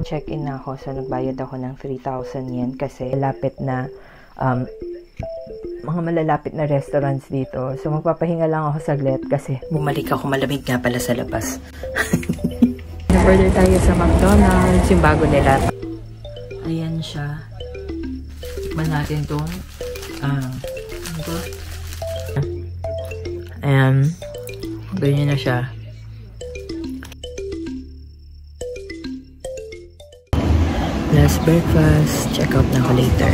check-in na ako. So, nagbayad ako ng 3,000 yen kasi malapit na mga malalapit na restaurants dito. So, magpapahinga lang ako saglit kasi bumalik ako. Malamig nga pala sa labas. Nag-order tayo sa McDonald's, yung bago nila. Ayan siya. Tikman natin itong ano to? Ayan. Ganyan na siya. Last breakfast. Check out na ako later.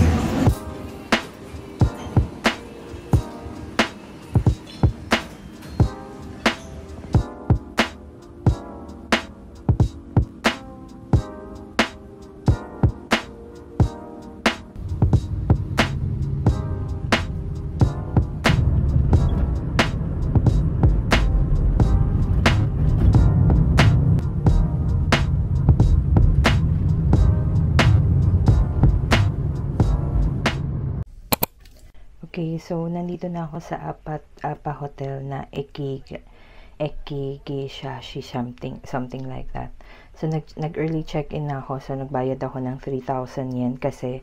Okay, so nandito na ako sa Apa Hotel na Ekigishashi something like that. So nag-early check-in na ako. So nagbayad ako ng 3,000 yen kasi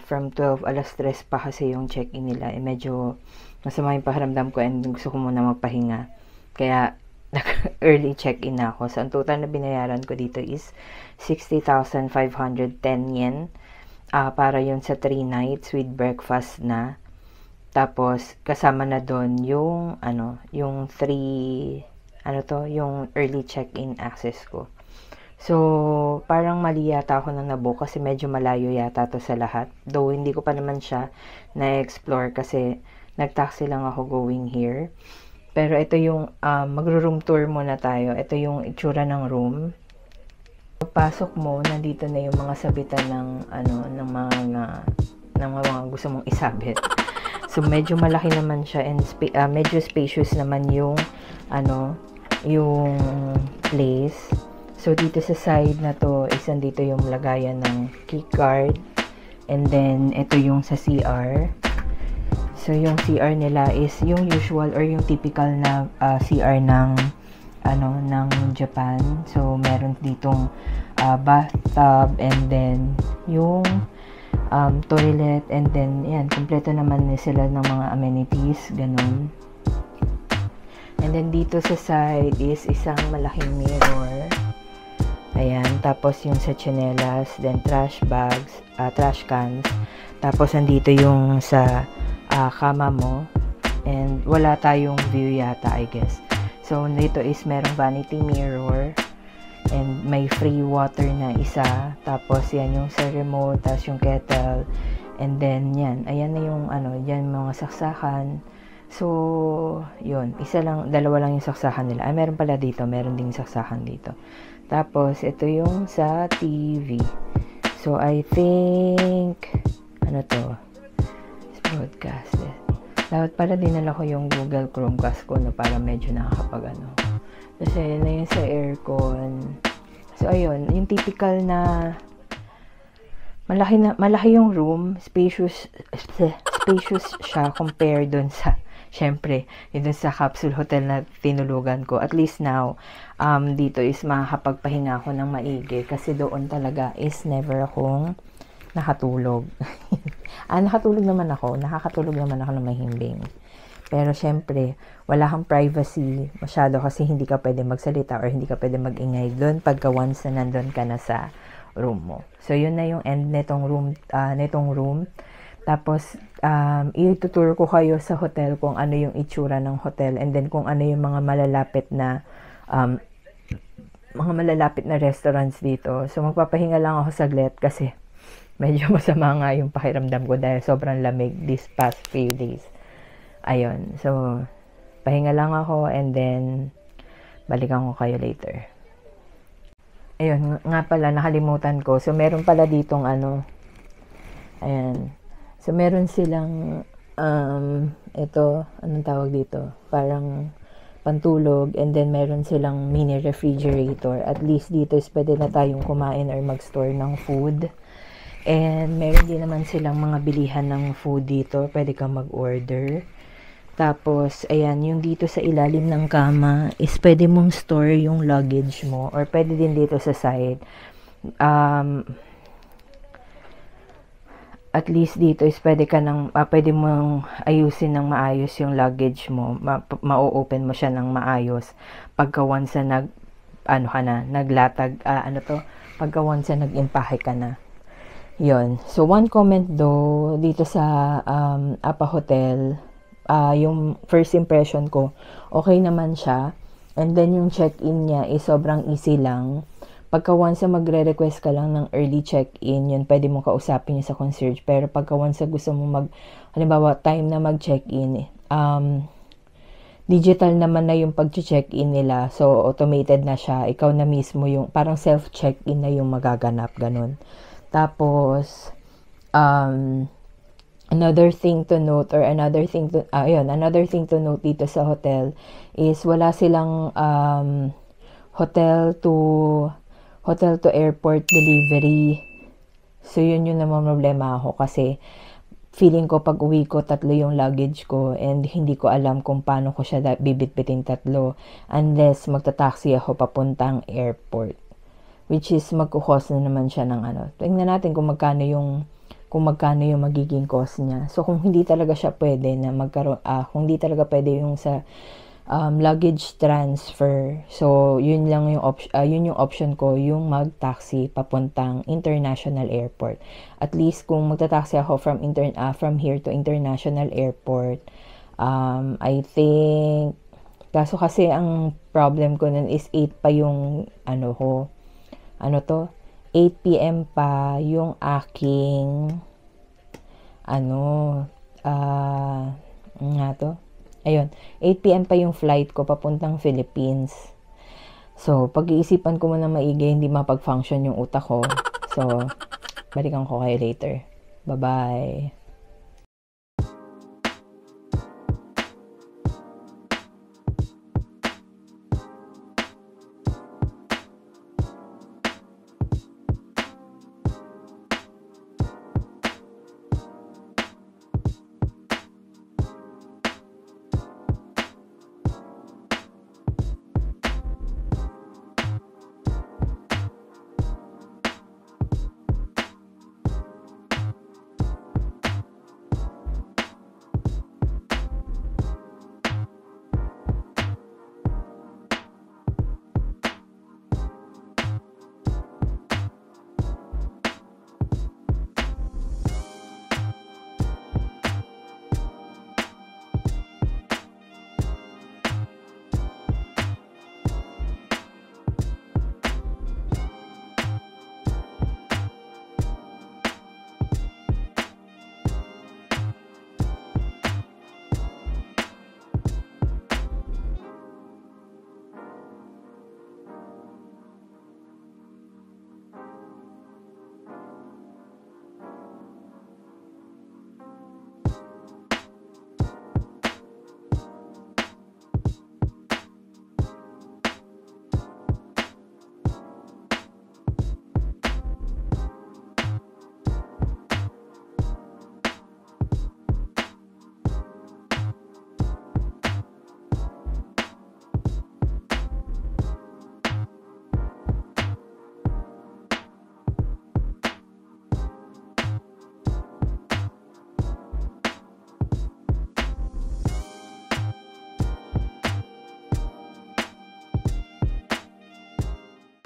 from 12 alas 3 pa kasi yung check-in nila. Medyo masama yung pakiramdam ko and gusto ko muna magpahinga. Kaya nag-early check-in na ako. So ang total na binayaran ko dito is 60,510 yen para yun sa 3 nights with breakfast na. Tapos, kasama na doon yung, yung yung early check-in access ko. So, parang mali yata ako nang nabook kasi medyo malayo yata to sa lahat. Though, hindi ko pa naman siya na-explore kasi nag-taxi lang ako going here. Pero ito yung, magro-room tour muna tayo. Ito yung itsura ng room. Pasok mo, nandito na yung mga sabitan ng, ng mga gusto mong isabit. So, medyo malaki naman siya and medyo spacious naman yung, yung place. So, dito sa side na to, dito yung lagayan ng key card. And then, ito yung sa CR. So, yung CR nila is yung usual or yung typical na CR ng, ng Japan. So, meron ditong bathtub and then yung toilet, and then yan, kompleto naman sila ng mga amenities, ganun. And then dito sa side is isang malaking mirror, ayan, tapos yung sa tsinelas, then trash bags, trash cans, tapos nandito yung sa kama mo, and wala tayong view yata, I guess. So dito is merong vanity mirror, and may free water na isa. Tapos, yan yung sa remote. Tapos, yung kettle. And then, yan. Ayan na yung, yan mga saksakan. So, yun. Dalawa lang yung saksakan nila. Meron pala dito. Meron ding saksakan dito. Tapos, ito yung sa TV. So, I think, to? It's broadcasted. Dapat pala dinala ko yung Google Chromecast ko, para medyo nakakapag, Kasi, na yun sa aircon. So, ayun. Yung typical na malaki yung room. Spacious siya compare dun sa, syempre, yun dun sa capsule hotel na tinulugan ko. At least now, dito is makakapagpahinga ako ng maigi. Kasi doon talaga is never akong nakatulog. Nakatulog naman ako. Nakakatulog naman ako ng mahimbing. Pero syempre, wala kang privacy masyado kasi hindi ka pwede magsalita or hindi ka pwede magingay doon pagka once na nandun ka na sa room mo. So, yun na yung end netong room. Tapos, itutour ko kayo sa hotel kung ano yung itsura ng hotel and then kung ano yung mga malalapit na restaurants dito. So, magpapahinga lang ako saglit kasi medyo masama nga yung pakiramdam ko dahil sobrang lamig this past few days. Ayun. So, pahinga lang ako and then balikan ko kayo later. Ayun, nga pala, nakalimutan ko. So, meron pala ditong ayan. So, meron silang ito, anong tawag dito? Parang pantulog and then meron silang mini refrigerator. At least dito is pwede na tayong kumain or mag-store ng food. And meron din naman silang mga bilihan ng food dito. Pwede kang mag-order. Tapos, ayan, yung dito sa ilalim ng kama is pwede mong store yung luggage mo or pwede din dito sa side. at least dito is pwede mong ayusin ng maayos yung luggage mo. Ma-open mo siya ng maayos. Pagka once na naglatag, pagka once na nag-impahe ka na. Yon. So, one comment dito sa Apa Hotel, yung first impression ko, okay naman siya. And then, yung check-in niya is sobrang easy lang. Pagka once na magre-request ka lang ng early check-in, yun, pwede mong kausapin niya sa concierge. Pero pagka once na gusto mong halimbawa, time na mag-check-in, digital naman na yung pag-check-in nila. So, automated na siya. Ikaw na mismo yung, parang self-check-in na yung magaganap, ganun. Tapos, another thing to note dito sa hotel is wala silang hotel to airport delivery. So, yun yung naman problema ako kasi feeling ko pag uwi ko, 3 yung luggage ko and hindi ko alam kung paano ko siya bibitbitin 3 unless magta-taxi ako papuntang airport. Which is magkukos na naman siya ng Tingnan natin kung magkano yung magiging cost niya. So, kung hindi talaga siya pwede na kung hindi talaga pwede yung sa luggage transfer. So, yun yung option ko, yung mag-taxi papuntang international airport. At least kung magta-taxi ako from here to international airport, I think kaso kasi ang problem ko nun is 8 pa yung 8 PM pa yung aking Ayun, 8 PM pa yung flight ko papuntang Philippines. So, pag-iisipan ko muna maigi, hindi mapag-function yung utak ko. So, balikan ko kayo later. Bye-bye.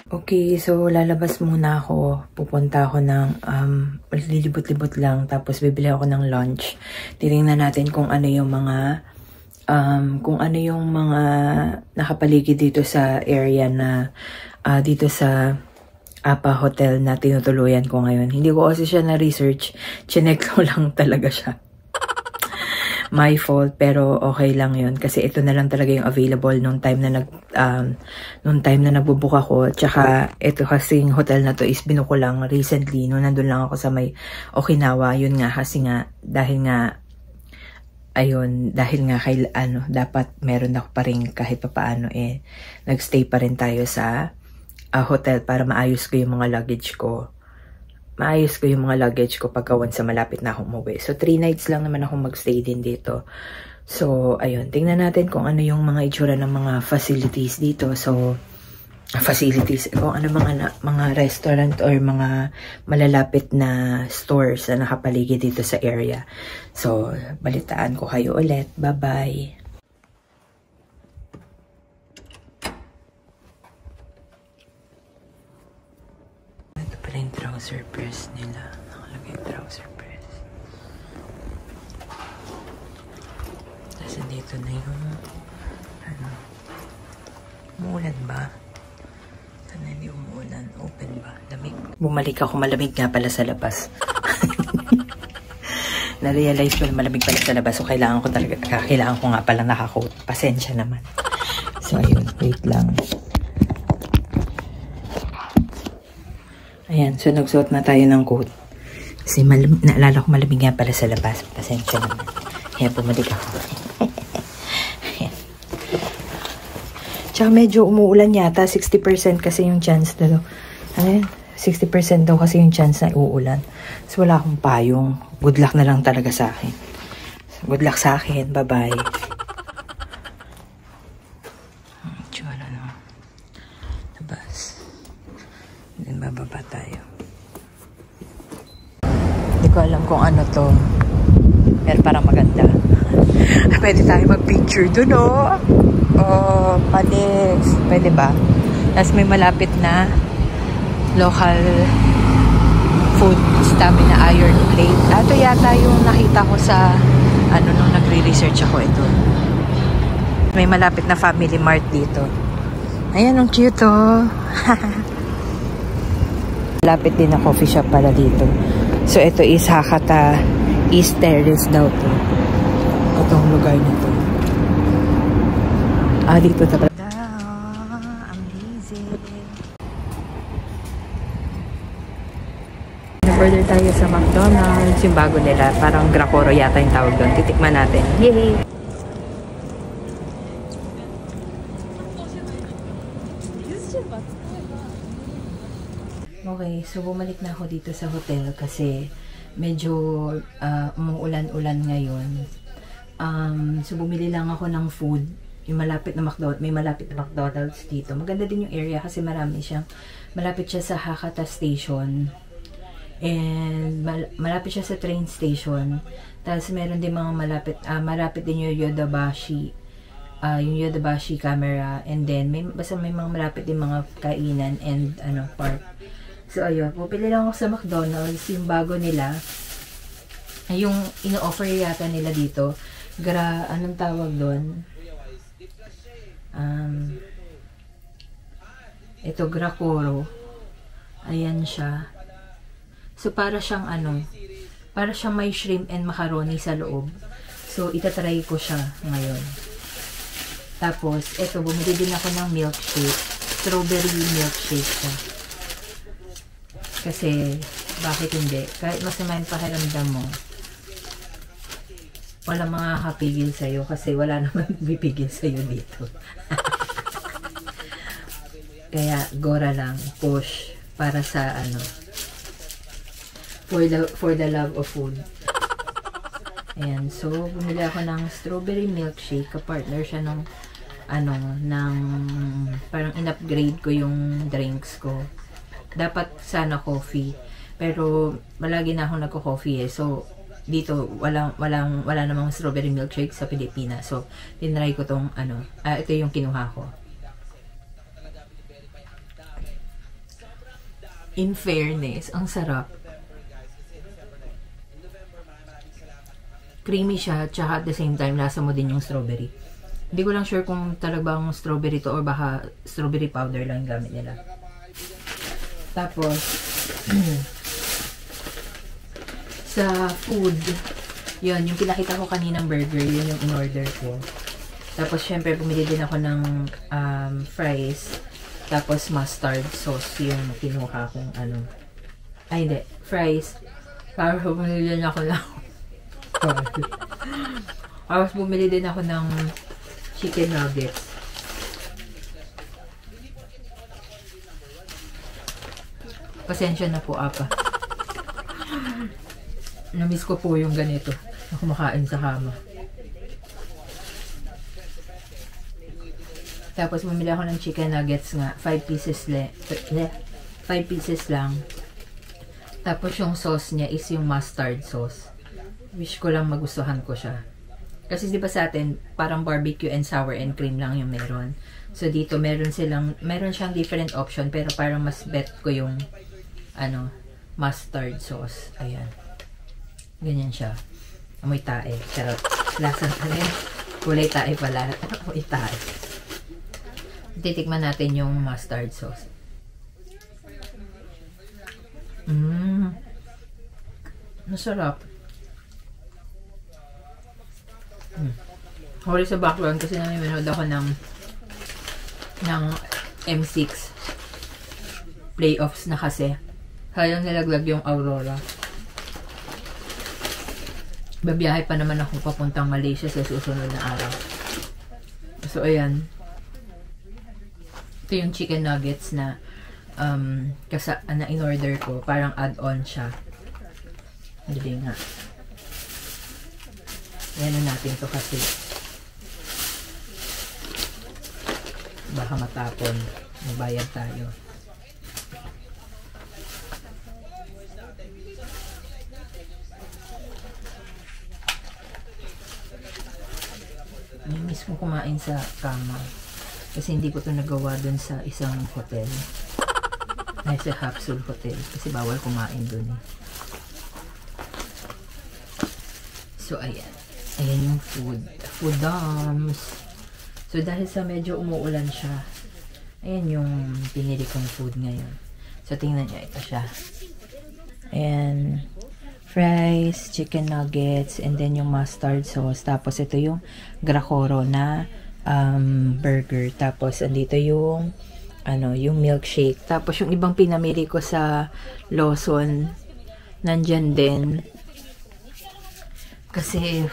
Okay, so lalabas muna ako. Pupunta ako ng lilibot-libot lang. Tapos bibili ako ng lunch. Titingnan natin kung ano yung mga nakapaligid dito sa area na dito sa Apa Hotel na tinutuluyan ko ngayon. Hindi ko kasi siya na-research. Chinek ko lang talaga siya. My fault, pero okay lang yun. Kasi ito na lang talaga yung available nung time na nagbubook ako. Tsaka, ito kasing hotel na to is binuko lang recently. Nung nandun lang ako sa may Okinawa. Yun nga, kasi nga, dahil nga dapat meron ako pa rin kahit papaano nagstay pa rin tayo sa hotel para maayos ko yung mga luggage ko. Pagka once sa malapit na akong umuwi. So, 3 nights lang naman ako magstay din dito. So, ayun. Tingnan natin kung ano yung mga itsura ng mga facilities dito. So, facilities, kung ano mga restaurant or mga malalapit na stores na nakapaligid dito sa area. So, balitaan ko kayo ulit. Bye-bye! Ito pala yung trouser press nila. Nakalagay yung trouser press. Tapos dito na yung umuulan ba? Sana hindi umuulan. Open ba? Lamig. Bumalik ako. Malamig nga pala sa labas. Na-realize ko na malamig pala sa labas. So, kailangan ko nga pala naka-coat. Pasensya naman. So, ayun. Wait lang. Ayan. So, nagsuot na tayo ng coat. Kasi naalala ko malamig nga pala sa labas. Pasensya naman. Kaya bumalik ako. Tsaka medyo umuulan yata. 60% kasi yung chance na ano, 60% daw kasi yung chance na uulan. So, wala akong payong. Good luck na lang talaga sa akin. So, good luck sa akin. Bye-bye. Tsura no. Labas. Then, bababa tayo. Hindi ko alam kung ano to. Pero parang maganda. Pwede tayo mag-picture dun, oh. Oh, palis. Pwede ba? Tapos may malapit na local food stamina iron plate. Ito yata yung nakita ko sa nung nagre-research ako ito. May malapit na Family Mart dito. Ayan, ang cute, oh. Malapit din na coffee shop pala dito. So, ito is Hakata East Terrace daw to. Itong lugar nito. Dito na pala. Amazing. Nag-order tayo sa McDonald's. Yung bago nila. Parang Gracoro yata yung tawag doon. Titikman natin. Yay! Okay, so bumalik na ako dito sa hotel kasi medyo umuulan-ulan ngayon. So bumili lang ako ng food. Yung malapit na McDonald's, may malapit na McDonald's dito. Maganda din yung area kasi marami siyang, malapit siya sa Hakata Station. And malapit siya sa train station. Tapos meron din mga malapit din yung Yodobashi. Yung Yodobashi camera. And then, basta may mga malapit din mga kainan and park. So, ayun. Pupili lang ako sa McDonald's. Yung bago nila. Yung ino-offer yata nila dito. Anong tawag doon? Ito, Gracoro. Ayan siya. So, para siyang para siyang may shrimp and macaroni sa loob. So, itatry ko siya ngayon. Tapos, ito, bumili din ako ng milkshake. Strawberry milkshake siya. Kasi, bakit hindi? Kahit masama yung pakiramdam mo, wala makakapigil sa'yo kasi wala naman bipigil sa'yo dito. Kaya, gora lang. Push. Para sa, for the love of food. Ayan. So, bumili ako ng strawberry milkshake. Kapartner siya ng, parang in-upgrade ko yung drinks ko. Dapat sana coffee. Pero, malagi na ako nagko-coffee eh. So, dito, wala namang strawberry milkshake sa Pilipinas. So, tinry ko tong, ito yung kinuha ko. In fairness, ang sarap. Creamy siya, tsaka at the same time, lasa mo din yung strawberry. Hindi ko lang sure kung talagang strawberry to or baka strawberry powder lang gamit nila. Tapos, sa food, yun, yung pinakita ko kaninang burger, yun yung in-order ko. Tapos, syempre, bumili din ako ng fries. Tapos, mustard sauce yung kinuha kong Ay, hindi. Fries. Tapos, bumili din ako ng Tapos, bumili din ako ng chicken nuggets. Pasensya na po, apa. Namiss ko po yung ganito. Na kumakain sa kama. Tapos bumili ako ng chicken nuggets nga, 5 pieces 5 pieces lang. Tapos yung sauce niya is yung mustard sauce. Wish ko lang magustuhan ko siya. Kasi di ba sa atin, parang barbecue and sour and cream lang yung meron. So dito meron siyang different option, pero parang mas bet ko yung mustard sauce. Ayan. Ganyan siya. Amoy tae. Charot. Lasang kulay tae pala. Amoy tae. Titikman natin yung mustard sauce. Masarap. Huli sa background kasi namiminood ako ng M6 playoffs na kasi. Kaya nilaglag yung Aurora. Babiyahe pa naman ako papuntang Malaysia sa susunod na araw. So, ayan. Ito yung chicken nuggets na in-order ko. Parang add-on siya. Hindi nga. Ayan na natin to kasi baka matapon. Magbayad tayo. Miss ko kumain sa kama. Kasi hindi ko to nagawa dun sa isang hotel. Ay, sa Capsule Hotel. Kasi bawal kumain dun. So, ayan. Ayan yung food. Food dumps. So, dahil sa medyo umuulan siya, ayan yung pinili kong food ngayon. So, tingnan nyo. Ito siya. Ayan. Fries, chicken nuggets, and then yung mustard sauce. Tapos, ito yung gracoro na burger. Tapos, andito yung yung milkshake. Tapos, yung ibang pinamili ko sa Lawson, nandyan din. Kasi,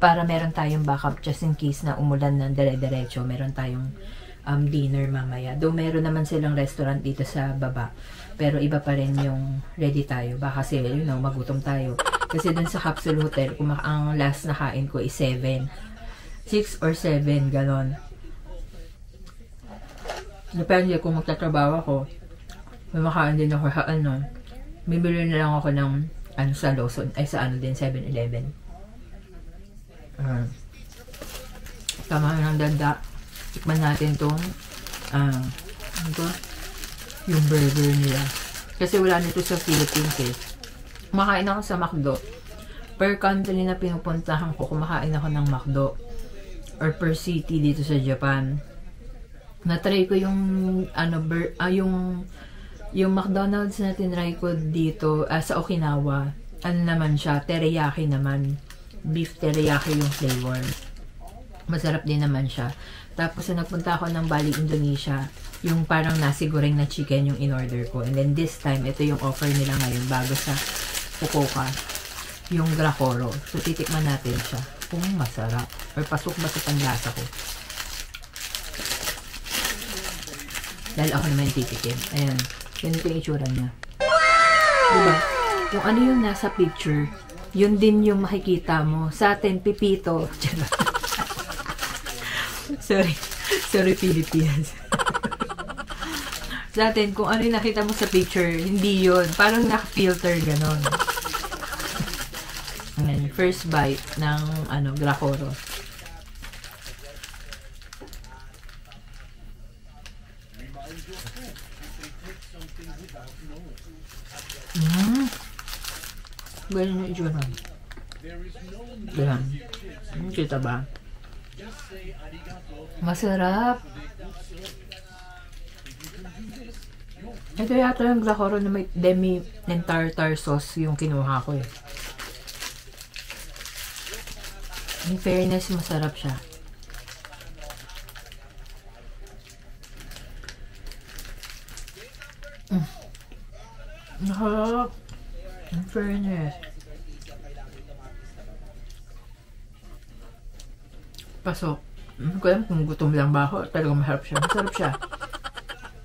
para meron tayong backup just in case na umulan ng dire-diretso, meron tayong dinner mamaya. Though meron naman silang restaurant dito sa baba. Pero iba pa rin yung ready tayo. Baka kasi, magutom tayo. Kasi dun sa Capsule Hotel, ang last na kain ko is 7. 6 or 7, ganon. Depende kung magtatrabaho ako. May makain din ako sa bibili na lang ako ng sa Lawson, ay sa din, 7-Eleven. Tama ng danda. Tikman natin tong yung burger nila. Kasi wala nito sa Philippines eh. Kumakain ako sa McDo. Per country na pinupuntahan ko, kumakain ako ng McDo. Or per city dito sa Japan. Na-try ko yung yung McDonald's na tinry ko dito sa Okinawa. Naman siya, teriyaki naman. Beef teriyaki yung flavor. Masarap din naman siya. Tapos nagpunta ako ng Bali, Indonesia. Yung parang nasi goreng na chicken yung in-order ko. And then this time, ito yung offer nila ngayon bago sa Fukuoka. Yung gracoro. So titikman natin siya. Kung masarap. Or pasok ba sa panlasa ko. Dahil ako naman titikim. Ayan. Ganito yung itsura niya. Diba? Kung ano yung nasa picture, yun din yung makikita mo. Sa atin, pipito. Sorry Philippines. Sa atin, kung ano yung nakita mo sa picture, hindi yun. Parang naka-filter, ganon. Ayan, first bite ng gracoro. Ganyan yung itsura. Ganyan. Kita ba? Masarap. Ito yata yung gracoro na may demi and tartar sauce yung kinuha ko eh. In fairness, masarap siya. Masarap. In fairness. Pasok. Hindi ko alam kung gutom lang ba ako. Talagang masarap siya. Masarap siya.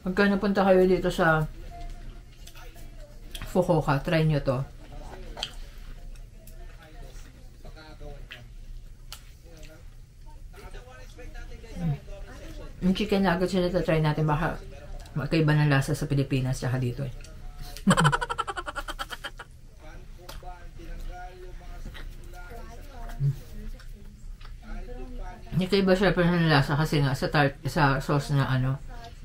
Pagka napunta kayo dito sa Fukuoka, try nyo to. Yung chicken nuggets na try natin, baka magkaiba ng lasa sa Pilipinas tsaka dito eh. Magkaiba siya pero ng lasa kasi nga sa sauce na ano,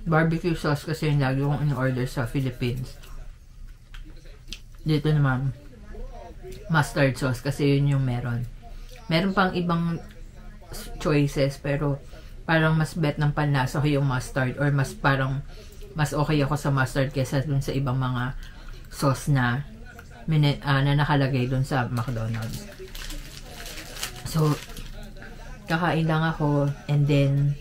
barbecue sauce kasi yung lagi kong in-order sa Philippines. Dito naman, mustard sauce kasi yun yung meron. Meron pang ibang choices pero parang mas bet ng panlasa ko yung mustard or mas okay ako sa mustard kesa dun sa ibang mga sauce na nakalagay dun sa McDonald's. So, kakain lang ako and then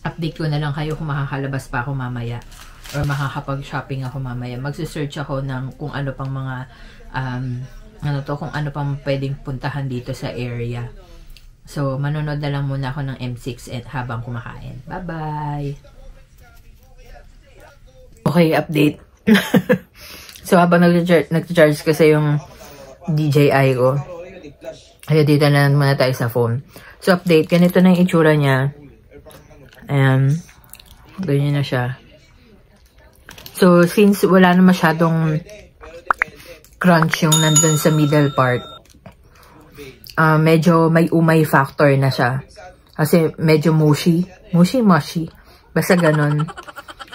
update ko na lang kayo kung makakalabas pa ako mamaya or makakapag-shopping ako mamaya. Magse-search ako ng kung ano pang mga kung ano pang pwedeng puntahan dito sa area. So, manonood na lang muna ako ng M6 habang kumakain. Bye-bye! Okay, update. So, habang nag-charge kasi yung DJI ko. Kaya dito na muna tayo sa phone. So, update. Ganito na yung itsura niya. Ayan. Ganyan na siya. So, since wala na masyadong crunch yung nandun sa middle part, medyo may umay factor na siya. Kasi medyo mushy. Mushy. Basta ganon.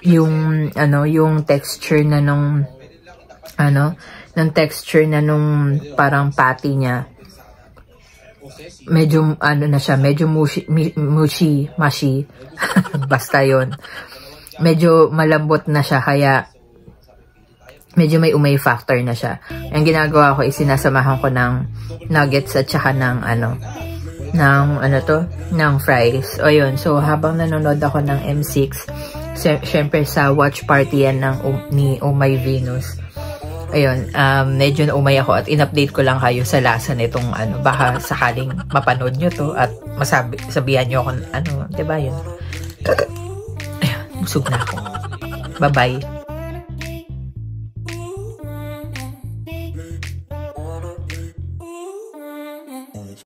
Yung texture na nung parang patty niya. Medyo na siya, medyo mushy. Basta yon. Medyo malambot na siya kaya medyo may umay factor na siya. Ang ginagawa ko is sinasamahan ko ng nuggets at saka ng ng fries. O yun, so habang nanonood ako ng M6, syempre sa watch party yan ni Oh My Venus. Ayun, medyo naumay ako at in-update ko lang kayo sa lasa nitong baka sakaling mapanood nyo to at sabihan nyo ako diba yun? Ayun, busog na ako. Bye-bye.